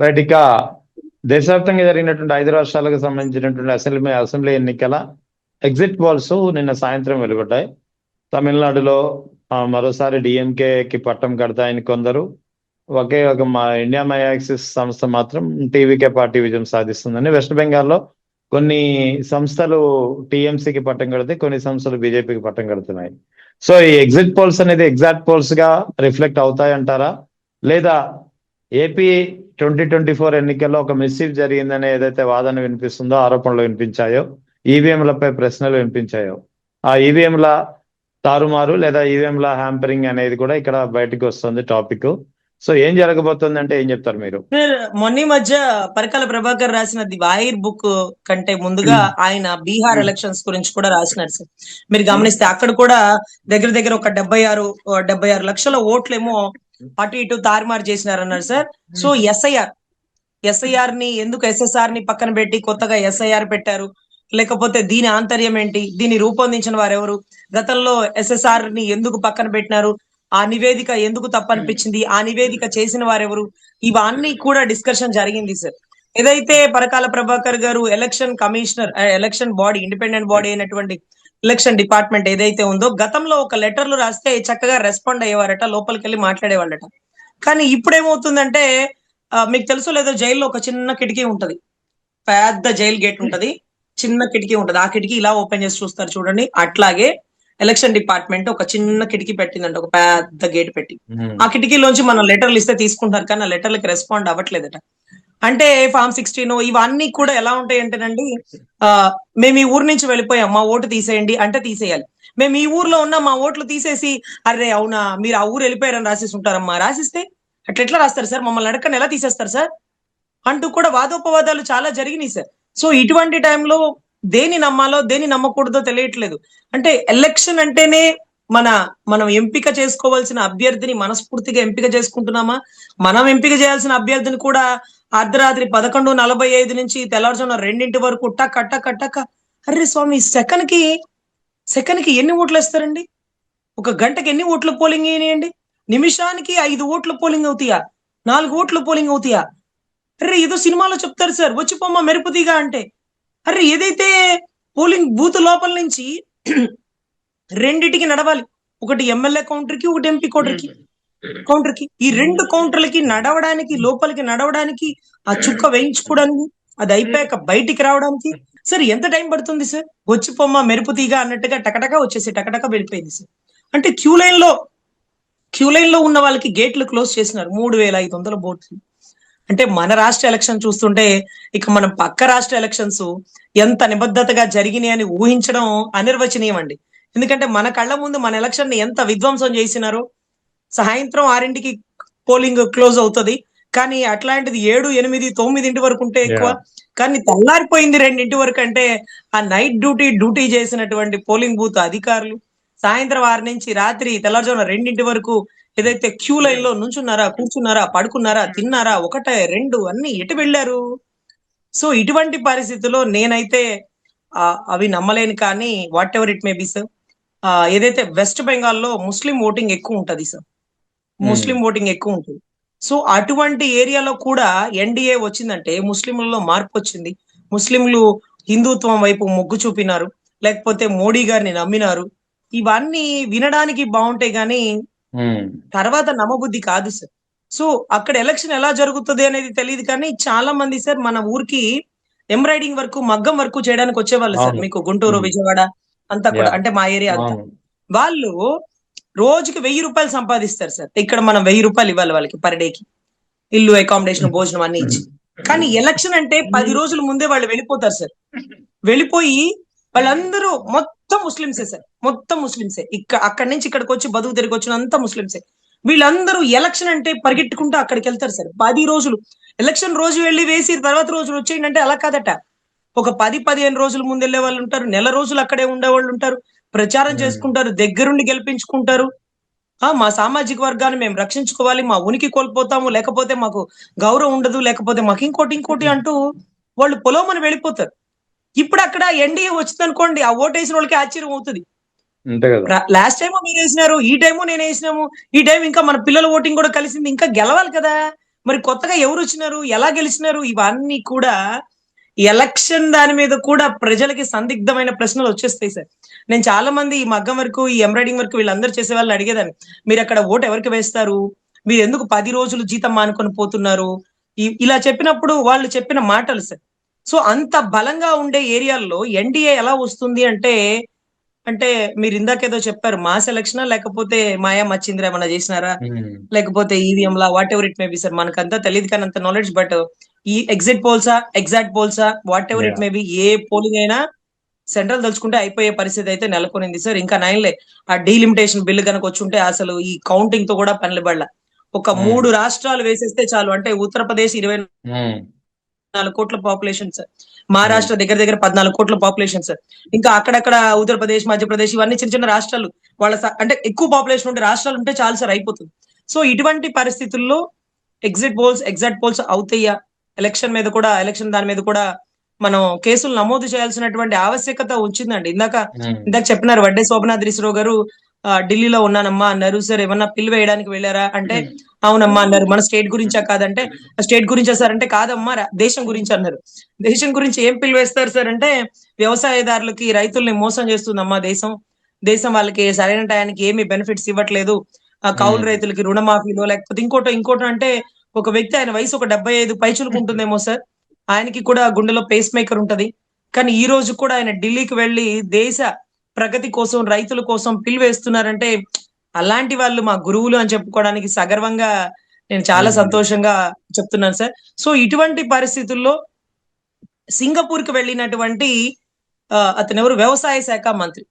Right. ఇక దేశవ్యాప్తంగా జరిగినటువంటి 5 రాష్ట్రాలకు సంబంధించినటువంటి అసెంబ్లీ ఎన్నికల ఎగ్జిట్ పోల్స్ నిన్న సాయంత్రం వెలువడ్డాయి. తమిళనాడులో మరోసారి డిఎంకేకి పట్టం కడతాయని కొందరు, ఒకే ఒక మా ఇండియా మై యాక్సిస్ సంస్థ మాత్రం టీవీకే పార్టీ విజయం సాధిస్తుందని. వెస్ట్ బెంగాల్లో కొన్ని సంస్థలు టీఎంసీకి పట్టం కడితే కొన్ని సంస్థలు బీజేపీకి పట్టం కడుతున్నాయి. సో ఈ ఎగ్జిట్ పోల్స్ అనేది ఎగ్జాక్ట్ పోల్స్ గా రిఫ్లెక్ట్ అవుతాయంటారా, లేదా ఏపీ 2024 ఎన్నికల్లో ఒక మిస్సీవ్ జరిగిందనే ఏదైతే వాదన వినిపిస్తుందో, ఆరోపణలు వినిపించాయో, ఈవీఎంలపై ప్రశ్నలు వినిపించాయో, ఆ ఈవీఎంల తారుమారు లేదా ఈవీఎంల హ్యాంపరింగ్ అనేది కూడా ఇక్కడ బయటకు వస్తుంది టాపిక్. సో ఏం జరగబోతుంది అంటే ఏం చెప్తారు మీరు? మొన్న మధ్య పరకాల ప్రభాకర్ రాసిన ది వైర్ బుక్ కంటే ముందుగా ఆయన బీహార్ ఎలక్షన్స్ గురించి కూడా రాసినారు సార్. మీరు గమనిస్తే అక్కడ కూడా దగ్గర దగ్గర ఒక 76 లక్షల ఓట్లేమో అటు ఇటు తారుమారు చేసినారన్నారు సార్. సో ఎస్ఐఆర్ ని ఎందుకు ఎస్ఎస్ఆర్ ని పక్కన పెట్టి కొత్తగా ఎస్ఐఆర్ పెట్టారు, లేకపోతే దీని ఆంతర్యం ఏంటి, దీన్ని రూపొందించిన వారెవరు, గతంలో ఎస్ఎస్ఆర్ ని ఎందుకు పక్కన పెట్టినారు, ఆ నివేదిక ఎందుకు తప్పనిపించింది, ఆ నివేదిక చేసిన వారెవరు, ఇవన్నీ కూడా డిస్కషన్ జరిగింది సార్. ఏదైతే పరకాల ప్రభాకర్ గారు election commissioner, election body, independent body అయినటువంటి ఎలక్షన్ డిపార్ట్మెంట్ ఏదైతే ఉందో, గతంలో ఒక లెటర్లు రాస్తే చక్కగా రెస్పాండ్ అయ్యేవారట, లోపలికి వెళ్ళి మాట్లాడేవాళ్ళట. కానీ ఇప్పుడు ఏమవుతుందంటే, మీకు తెలుసో లేదో, జైల్లో ఒక చిన్న కిటికీ ఉంటది, పెద్ద జైల్ గేట్ ఉంటది, చిన్న కిటికీ ఉంటది, ఆ కిటికీ ఇలా ఓపెన్ చేసి చూస్తారు చూడండి, అట్లాగే ఎలక్షన్ డిపార్ట్మెంట్ ఒక చిన్న కిటికీ పెట్టిందంట, ఒక పెద్ద గేట్ పెట్టి. ఆ కిటికీలోంచి మనం లెటర్లు ఇస్తే తీసుకుంటారు, కానీ ఆ లెటర్లకి రెస్పాండ్ అవ్వట్లేదట. అంటే ఫామ్ 16 ఇవన్నీ కూడా ఎలా ఉంటాయి అంటేనండి, మేము ఈ ఊరు నుంచి వెళ్ళిపోయాం, మా ఓటు తీసేయండి అంటే తీసేయాలి. మేము ఈ ఊర్లో ఉన్న మా ఓట్లు తీసేసి, అరే అవునా మీరు ఆ ఊరు వెళ్ళిపోయారని రాసేసి ఉంటారమ్మా, రాసిస్తే అట్లా ఎట్లా రాస్తారు సార్, మమ్మల్ని అడగని ఎలా తీసేస్తారు సార్ అంటూ కూడా వాదోపవాదాలు చాలా జరిగినాయి సార్. సో ఇటువంటి టైంలో దేని నమ్మాలో దేని నమ్మకూడదో తెలియట్లేదు. అంటే ఎలక్షన్ అంటేనే మనం ఎంపిక చేసుకోవాల్సిన అభ్యర్థిని మనస్ఫూర్తిగా ఎంపిక చేసుకుంటున్నామా, మనం ఎంపిక చేయాల్సిన అభ్యర్థిని కూడా అర్ధరాత్రి 11:45 నుంచి తెల్లవారుజామున 2 వరకు టక్ టక్ టక్. అరే స్వామి, సెకండ్ కి ఎన్ని ఓట్లు వేస్తారండి? ఒక గంటకి ఎన్ని ఓట్లు పోలింగ్ అయినాయండి? నిమిషానికి 5 ఓట్లు పోలింగ్ అవుతాయా, 4 ఓట్లు పోలింగ్ అవుతాయా? అరే ఏదో సినిమాలో చెప్తారు సార్, వచ్చిపోమ్మ మెరుపుతీగా అంటే. అరే ఏదైతే పోలింగ్ బూత్ లోపల నుంచి రెండిటికి నడవాలి, ఒకటి ఎమ్మెల్యే కౌంటర్ కి, ఒకటి ఎంపీ కౌంటర్ కి. ఈ 2 కౌంటర్లకి నడవడానికి, లోపలికి నడవడానికి, ఆ చుక్క వేయించుకోవడానికి, అది అయిపోయాక బయటికి రావడానికి సార్ ఎంత టైం పడుతుంది సార్? వచ్చిపోమ్మ మెరుపుతీగా అన్నట్టుగా టకటక వచ్చేసి టకటక వెళ్ళిపోయింది సార్. అంటే క్యూ లైన్ లో ఉన్న వాళ్ళకి గేట్లు క్లోజ్ చేసినారు, 3500 బోట్లు. అంటే మన రాష్ట్ర ఎలక్షన్ చూస్తుంటే ఇక మనం పక్క రాష్ట్ర ఎలక్షన్స్ ఎంత నిబద్ధతగా జరిగినాయి అని ఊహించడం అనిర్వచనీయం అండి. ఎందుకంటే మన కళ్ళ ముందు మన ఎలక్షన్ ని ఎంత విధ్వంసం చేసినారో. సాయంత్రం 6ంటికి పోలింగ్ క్లోజ్ అవుతుంది, కానీ అట్లాంటిది 7, 8, 9 వరకు ఉంటే ఎక్కువ, కానీ తెల్లారిపోయింది 2 వరకు అంటే ఆ నైట్ డ్యూటీ చేసినటువంటి పోలింగ్ బూత్ అధికారులు సాయంత్రం 6 నుంచి రాత్రి తెల్లవారుజామున 2 వరకు ఏదైతే క్యూ లైన్ లో నుంచున్నారా, కూర్చున్నారా, పడుకున్నారా, తిన్నారా, 1, 2 అన్ని ఎటు వెళ్ళారు? సో ఇటువంటి పరిస్థితుల్లో నేనైతే అవి నమ్మలేను. కానీ what ever it may be sir, ఏదైతే వెస్ట్ బెంగాల్లో ముస్లిం ఓటింగ్ ఎక్కువ ఉంటది సార్, ముస్లిం ఓటింగ్ ఎక్కువ ఉంటుంది. సో అటువంటి ఏరియాలో కూడా ఎన్డీఏ వచ్చిందంటే ముస్లింలలో మార్పు వచ్చింది, ముస్లింలు హిందుత్వం వైపు మొగ్గు చూపినారు, లేకపోతే మోడీ గారిని నమ్మినారు. ఇవన్నీ వినడానికి బాగుంటాయి కానీ తర్వాత నమ్మబుద్ధి కాదు సార్. సో అక్కడ ఎలక్షన్ ఎలా జరుగుతుంది అనేది తెలియదు. కానీ చాలా మంది సార్ మన ఊరికి ఎంబ్రాయిడింగ్ వర్క్, మగ్గం వర్క్ చేయడానికి వచ్చేవాళ్ళు సార్. మీకు గుంటూరు, విజయవాడ అంతా కూడా, అంటే మా ఏరియా అంతా, వాళ్ళు రోజుకి 1000 రూపాయలు సంపాదిస్తారు సార్. ఇక్కడ మనం 1000 రూపాయలు ఇవ్వాలి వాళ్ళకి పర్ డేకి, ఇల్లు, అకామిడేషన్, భోజనం అన్ని ఇచ్చి. కానీ ఎలక్షన్ అంటే 10 రోజుల ముందే వాళ్ళు వెళ్ళిపోతారు సార్. వెళ్ళిపోయి వాళ్ళందరూ మొత్తం ముస్లింసే సార్, మొత్తం ముస్లింసే. అక్కడి నుంచి ఇక్కడికి వచ్చి బతుకు తిరిగి వచ్చినంత ముస్లింసే. వీళ్ళందరూ ఎలక్షన్ అంటే పరిగెట్టుకుంటూ అక్కడికి వెళ్తారు సార్. 10 రోజులు ఎలక్షన్ రోజు వెళ్ళి వేసి తర్వాత రోజులు వచ్చేయండి అంటే అలా కాదట. ఒక 10-15 రోజుల ముందు వెళ్ళే వాళ్ళు ఉంటారు, నెల రోజులు అక్కడే ఉండే వాళ్ళు ఉంటారు, ప్రచారం చేసుకుంటారు, దగ్గరుండి గెలిపించుకుంటారు. మా సామాజిక వర్గాన్ని మేము రక్షించుకోవాలి, మా ఉనికి కోల్పోతాము, లేకపోతే మాకు గౌరవం ఉండదు, లేకపోతే మాకు ఇంకోటి అంటూ వాళ్ళు పొలోమని వెళ్ళిపోతారు. ఇప్పుడు అక్కడ ఎన్డీఏ వచ్చింది అనుకోండి, ఆ ఓటేసిన వాళ్ళకి ఆశ్చర్యం అవుతుంది. లాస్ట్ టైం మీరు వేసినారు, ఈ టైము నేను వేసినాము, ఈ టైం ఇంకా మన పిల్లల ఓటింగ్ కూడా కలిసింది, ఇంకా గెలవాలి కదా, మరి కొత్తగా ఎవరు వచ్చినారు, ఎలా గెలిచినారు, ఇవన్నీ కూడా ఎలక్షన్ దాని మీద కూడా ప్రజలకి సందిగ్ధమైన ప్రశ్నలు వచ్చేస్తాయి సార్. నేను చాలా మంది ఈ మగ్గం వర్క్, ఈ ఎంబ్రాయిడింగ్ వర్క్ వీళ్ళందరూ చేసే వాళ్ళని అడిగేదాన్ని, మీరు అక్కడ ఓటు ఎవరికి వేస్తారు, మీరు ఎందుకు 10 రోజులు జీతం మానుకొని పోతున్నారు, ఇలా చెప్పినప్పుడు వాళ్ళు చెప్పిన మాటలు సార్. సో అంత బలంగా ఉండే ఏరియాల్లో ఎన్డీఏ ఎలా వస్తుంది అంటే, అంటే మీరు ఇందాకేదో చెప్పారు, మాస్ ఎలక్షనా లేకపోతే మాయా మచ్చింద్ర ఏమన్నా చేసినారా, లేకపోతే ఈవీఎం లా, whatever it may be sir, మనకంతా తెలియదు కానీ అంత నాలెడ్జ్. బట్ ఈ ఎగ్జిట్ పోల్సా, ఎగ్జాక్ట్ పోల్సా, whatever it may be, ఏ పోలింగ్ అయినా సెంట్రల్ తలుచుకుంటే అయిపోయే పరిస్థితి అయితే నెలకొనింది సార్. ఇంకా నైన్లే ఆ డీలిమిటేషన్ బిల్లు కనుక వచ్చుంటే అసలు ఈ కౌంటింగ్ తో కూడా పనులు పడల. ఒక 3 రాష్ట్రాలు వేసేస్తే చాలు, అంటే ఉత్తరప్రదేశ్ 24 కోట్ల పాపులేషన్ సార్, మహారాష్ట్ర దగ్గర దగ్గర 14 కోట్ల పాపులేషన్ సార్, ఇంకా అక్కడక్కడ ఉత్తరప్రదేశ్, మధ్యప్రదేశ్ ఇవన్నీ చిన్న చిన్న రాష్ట్రాలు, వాళ్ళ అంటే ఎక్కువ పాపులేషన్ ఉంటే రాష్ట్రాలు ఉంటే చాలు సార్, అయిపోతుంది. సో ఇటువంటి పరిస్థితుల్లో ఎగ్జిట్ పోల్స్, ఎగ్జాక్ట్ పోల్స్ అవుతాయా, ఎలక్షన్ మీద కూడా, ఎలక్షన్ దాని మీద కూడా మనం కేసులు నమోదు చేయాల్సినటువంటి ఆవశ్యకత వచ్చిందండి. ఇందాక చెప్పినారు వడ్డే శోభనాద్రీశ్వరరావు గారు, ఢిల్లీలో ఉన్నానమ్మా అన్నారు సార్, ఏమన్నా పిల్ వేయడానికి వెళ్ళారా అంటే అవునమ్మా అన్నారు. మన స్టేట్ గురించా కాదంటే, స్టేట్ గురించా సార్ అంటే కాదమ్మా దేశం గురించి అన్నారు. దేశం గురించి ఏం పిల్ వేస్తారు సార్ అంటే, వ్యవసాయదారులకి రైతుల్ని మోసం చేస్తుందమ్మా దేశం, దేశం వాళ్ళకి సరైన టయానికి ఏమి బెనిఫిట్స్ ఇవ్వట్లేదు, కౌలు రైతులకి రుణమాఫీలో లేకపోతే ఇంకోటో అంటే, ఒక వ్యక్తి ఆయన వయసు ఒక 75 పైచులుకుంటుందేమో సార్, ఆయనకి కూడా గుండెలో పేస్ మేకర్ ఉంటది, కానీ ఈ రోజు కూడా ఆయన ఢిల్లీకి వెళ్లి దేశ ప్రగతి కోసం, రైతుల కోసం పిల్ వేస్తున్నారంటే, అలాంటి వాళ్ళు మా గురువులు అని చెప్పుకోవడానికి సగర్వంగా నేను చాలా సంతోషంగా చెప్తున్నాను సార్. సో ఇటువంటి పరిస్థితుల్లో సింగపూర్ కి వెళ్ళినటువంటి అతను ఎవరు, వ్యవసాయ శాఖ మంత్రి,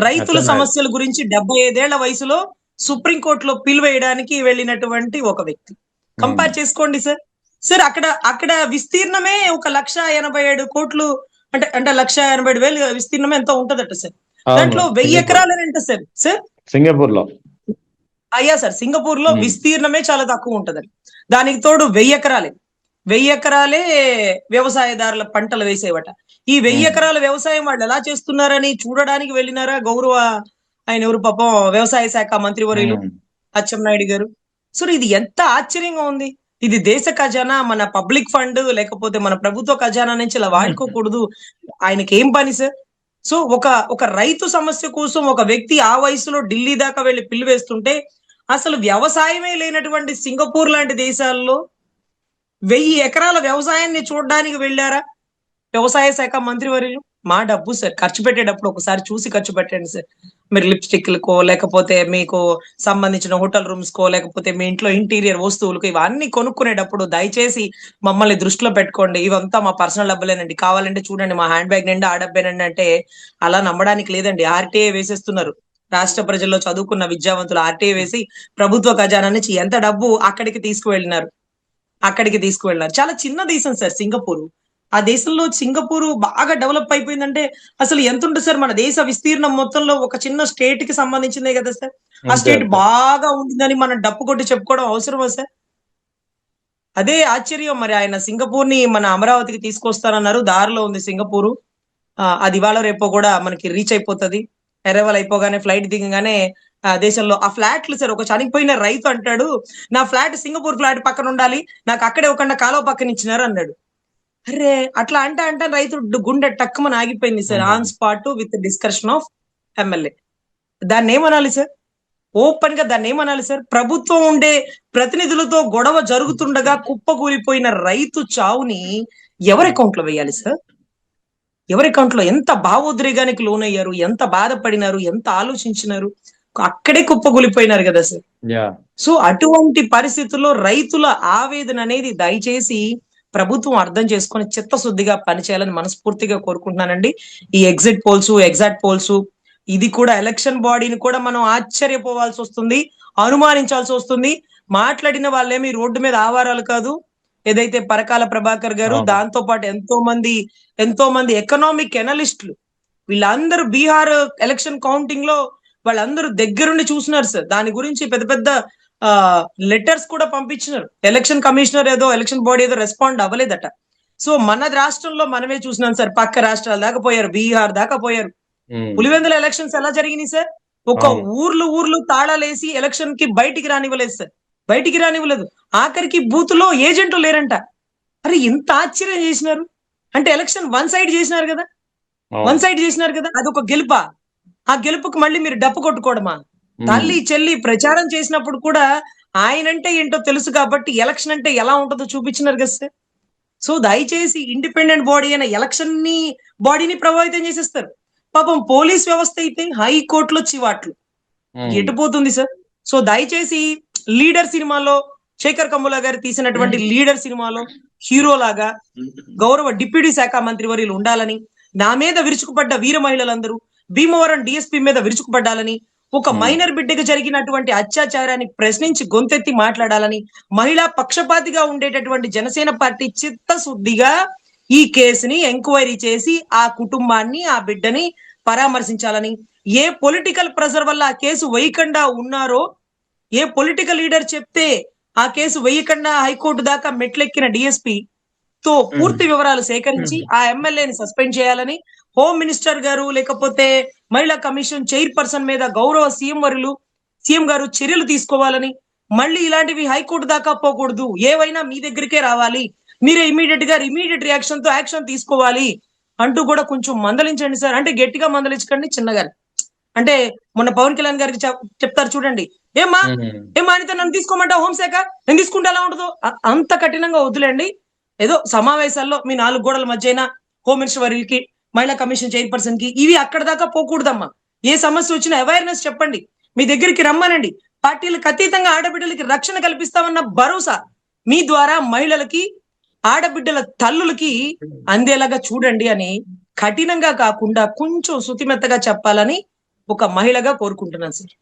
రైతుల సమస్యల గురించి 75 ఏళ్ల వయసులో సుప్రీంకోర్టులో పిల్ వేయడానికి వెళ్ళినటువంటి ఒక వ్యక్తి. కంపేర్ చేసుకోండి సార్. సార్ అక్కడ విస్తీర్ణమే 1,87 కోట్లు, అంటే 1,87,000 విస్తీర్ణమే ఎంతో ఉంటదట సార్. దాంట్లో 1000 ఎకరాలేనంట సార్. సార్ సింగపూర్ లో, అయ్యా సార్, సింగపూర్ లో విస్తీర్ణమే చాలా తక్కువ ఉంటదండి. దానికి తోడు 1000 ఎకరాలే వ్యవసాయదారుల పంటలు వేసేవట. ఈ 1000 ఎకరాల వ్యవసాయం వాళ్ళు ఎలా చేస్తున్నారని చూడడానికి వెళ్ళినారా గౌరవ ఆయన ఎవరు పాపం వ్యవసాయ శాఖ మంత్రి వర్యులు అచ్చెన్నాయుడు గారు. సో ఇది ఎంత ఆశ్చర్యంగా ఉంది. ఇది దేశ ఖజానా, మన పబ్లిక్ ఫండ్, లేకపోతే మన ప్రభుత్వ ఖజానా నుంచి ఇలా వాడుకోకూడదు. ఆయనకి ఏం పని సార్? సో ఒక రైతు సమస్య కోసం ఒక వ్యక్తి ఆ వయసులో ఢిల్లీ దాకా వెళ్లి పిల్లు వేస్తుంటే, అసలు వ్యవసాయమే లేనటువంటి సింగపూర్ లాంటి దేశాల్లో 1000 ఎకరాల వ్యవసాయాన్ని చూడడానికి వెళ్ళారా వ్యవసాయ శాఖ మంత్రి వర్యులు? మా డబ్బు సార్, ఖర్చు పెట్టేటప్పుడు ఒకసారి చూసి ఖర్చు పెట్టండి సార్. మీరు లిప్స్టిక్లకో, లేకపోతే మీకు సంబంధించిన హోటల్ రూమ్స్ కో, లేకపోతే మీ ఇంట్లో ఇంటీరియర్ వస్తువులకు ఇవన్నీ కొనుక్కునేటప్పుడు దయచేసి మమ్మల్ని దృష్టిలో పెట్టుకోండి. ఇవంతా మా పర్సనల్ డబ్బులేనండి, కావాలంటే చూడండి మా హ్యాండ్ బ్యాగ్ నిండా ఆ డబ్బేనండి అంటే అలా నమ్మడానికి లేదండి. ఆర్టీఐ వేసేస్తున్నారు. రాష్ట్ర ప్రజల్లో చదువుకున్న విద్యావంతులు ఆర్టీఐ వేసి ప్రభుత్వ ఖజానా నుంచి ఎంత డబ్బు అక్కడికి తీసుకువెళ్ళినారు. చాలా చిన్న దేశం సార్ సింగపూర్. ఆ దేశంలో సింగపూర్ బాగా డెవలప్ అయిపోయిందంటే అసలు ఎంత ఉంటుంది సార్? మన దేశ విస్తీర్ణం మొత్తంలో ఒక చిన్న స్టేట్ కి సంబంధించిందే కదా సార్. ఆ స్టేట్ బాగా ఉంటుందని మనం డప్పు కొట్టి చెప్పుకోవడం అవసరమా సార్? అదే ఆశ్చర్యం. మరి ఆయన సింగపూర్ ని మన అమరావతికి తీసుకొస్తారన్నారు, దారిలో ఉంది సింగపూరు. అది ఇవాళ రేపో కూడా మనకి రీచ్ అయిపోతుంది. అరైవల్ అయిపోగానే, ఫ్లైట్ దిగగానే దేశంలో ఆ ఫ్లాట్లు సార్, ఒక చనిపోయిన రైతు అంటాడు, నా ఫ్లాట్ సింగపూర్ ఫ్లాట్ పక్కన ఉండాలి, నాకు అక్కడే ఒక కాలువ పక్కన ఇచ్చినారు అన్నాడు. అరే అట్లా అంటే రైతు గుండె టక్కుమని ఆగిపోయింది sir, on spot with discussion of MLA. దాన్ని ఏమనాలి సార్? ఓపెన్ గా దాన్ని ఏమనాలి సార్? ప్రభుత్వం ఉండే ప్రతినిధులతో గొడవ జరుగుతుండగా కుప్పకూలిపోయిన రైతు చావుని ఎవరి అకౌంట్ లో వేయాలి సార్? ఎవరి అకౌంట్ లో? ఎంత భావోద్రేగానికి లోనయ్యారు, ఎంత బాధపడినారు, ఎంత ఆలోచించినారు, అక్కడే కుప్పకూలిపోయినారు కదా సార్. సో అటువంటి పరిస్థితుల్లో రైతుల ఆవేదన అనేది దయచేసి ప్రభుత్వం అర్థం చేసుకొని చిత్తశుద్ధిగా పనిచేయాలని మనస్ఫూర్తిగా కోరుకుంటున్నానండి. ఈ ఎగ్జిట్ పోల్స్, ఎగ్జాక్ట్ పోల్స్, ఇది కూడా ఎలక్షన్ బాడీని కూడా మనం ఆశ్చర్యపోవాల్సి వస్తుంది, అనుమానించాల్సి వస్తుంది. మాట్లాడిన వాళ్ళేమి రోడ్డు మీద ఆవారాలు కాదు. ఏదైతే పరకాల ప్రభాకర్ గారు, దాంతో పాటు ఎంతో మంది ఎకనామిక్ ఎనలిస్టులు, వీళ్ళందరూ బీహార్ ఎలక్షన్ కౌంటింగ్ లో వాళ్ళందరూ దగ్గరుండి చూసినారు సార్. దాని గురించి పెద్ద పెద్ద లెటర్స్ కూడా పంపించినారు. ఎలక్షన్ కమిషనర్ ఏదో, ఎలక్షన్ బాడీ ఏదో రెస్పాండ్ అవ్వలేదట. సో మన రాష్ట్రంలో మనమే చూసినాం సార్, పక్క రాష్ట్రాల దాకా పోయారు, బీహార్ దాకా పోయారు. పులివెందుల ఎలక్షన్స్ ఎలా జరిగినాయి సార్? ఒక ఊర్లు తాళాలేసి ఎలక్షన్ కి బయటికి రానివ్వలేదు సార్. బయటికి రానివ్వలేదు. ఆఖరికి బూత్ లో ఏజెంట్లు లేరంట. అరే ఇంత ఆశ్చర్యం చేసినారు అంటే ఎలక్షన్ వన్ సైడ్ చేసినారు కదా, వన్ సైడ్ చేసినారు కదా, అదొక గెలుపా? ఆ గెలుపుకి మళ్ళీ మీరు డప్పు కొట్టుకోవడమా? తల్లి చెల్లి ప్రచారం చేసినప్పుడు కూడా ఆయనంటే ఏంటో తెలుసు కాబట్టి ఎలక్షన్ అంటే ఎలా ఉంటుందో చూపించినారు కదా సార్. సో దయచేసి ఇండిపెండెంట్ బాడీ అయిన ఎలక్షన్ ని బాడీని ప్రభావితం చేసేస్తారు. పాపం పోలీస్ వ్యవస్థ అయితే హైకోర్టులో చివాట్లు ఎటుపోతుంది సార్. సో దయచేసి లీడర్ సినిమాలో శేఖర్ కమ్ముల గారు తీసినటువంటి లీడర్ సినిమాలో హీరో లాగా గౌరవ డిప్యూటీ శాఖ మంత్రి వర్యులు ఉండాలని, నా మీద విరుచుకుపడ్డ వీర మహిళలందరూ భీమవరం డిఎస్పీ మీద విరుచుకుపడ్డాలని, ఒక మైనర్ బిడ్డకు జరిగినటువంటి అత్యాచారాన్ని ప్రశ్నించి గొంతెత్తి మాట్లాడాలని, మహిళా పక్షపాతిగా ఉండేటటువంటి జనసేన పార్టీ చిత్తశుద్ధిగా ఈ కేసుని ఎంక్వైరీ చేసి ఆ కుటుంబాన్ని ఆ బిడ్డని పరామర్శించాలని, ఏ పొలిటికల్ ప్రెషర్ వల్ల ఆ కేసు వేయకుండా ఉన్నారో, ఏ పొలిటికల్ లీడర్ చెప్తే ఆ కేసు వేయకుండా హైకోర్టు దాకా మెట్లెక్కిన డిఎస్పీ తో పూర్తి వివరాలు సేకరించి ఆ ఎమ్మెల్యేని సస్పెండ్ చేయాలని, హోమ్ మినిస్టర్ గారు లేకపోతే మహిళా కమిషన్ చైర్పర్సన్ మీద గౌరవ సీఎం గారు చర్యలు తీసుకోవాలని, మళ్ళీ ఇలాంటివి హైకోర్టు దాకా పోకూడదు, ఏవైనా మీ దగ్గరికే రావాలి, మీరే ఇమీడియట్ రియాక్షన్ తో యాక్షన్ తీసుకోవాలి అంటూ కూడా కొంచెం మందలించండి సార్. అంటే గట్టిగా మందలించకండి, చిన్నగా. అంటే మొన్న పవన్ కళ్యాణ్ గారికి చెప్తారు చూడండి, ఏమ్మా అనిత నన్ను తీసుకోమంటా హోంశాఖ, నేను తీసుకుంటే ఎలా ఉంటుందో, అంత కఠినంగా వద్దులేండి. ఏదో సమావేశాల్లో మీ 4 గోడల మధ్యన హోమ్ మినిస్టర్ వర్యులకి మహిళా కమిషన్ చైర్పర్సన్ కి ఇవి అక్కడ దాకా పోకూడదమ్మా. ఏ సమస్య వచ్చినా అవేర్నెస్ చెప్పండి, మీ దగ్గరికి రమ్మనండి. పార్టీలకు అతీతంగా ఆడబిడ్డలకి రక్షణ కల్పిస్తామన్న భరోసా మీ ద్వారా మహిళలకి ఆడబిడ్డల తల్లులకి అందేలాగా చూడండి అని కఠినంగా కాకుండా కొంచెం శుతిమెత్తగా చెప్పాలని ఒక మహిళగా కోరుకుంటున్నాను సార్.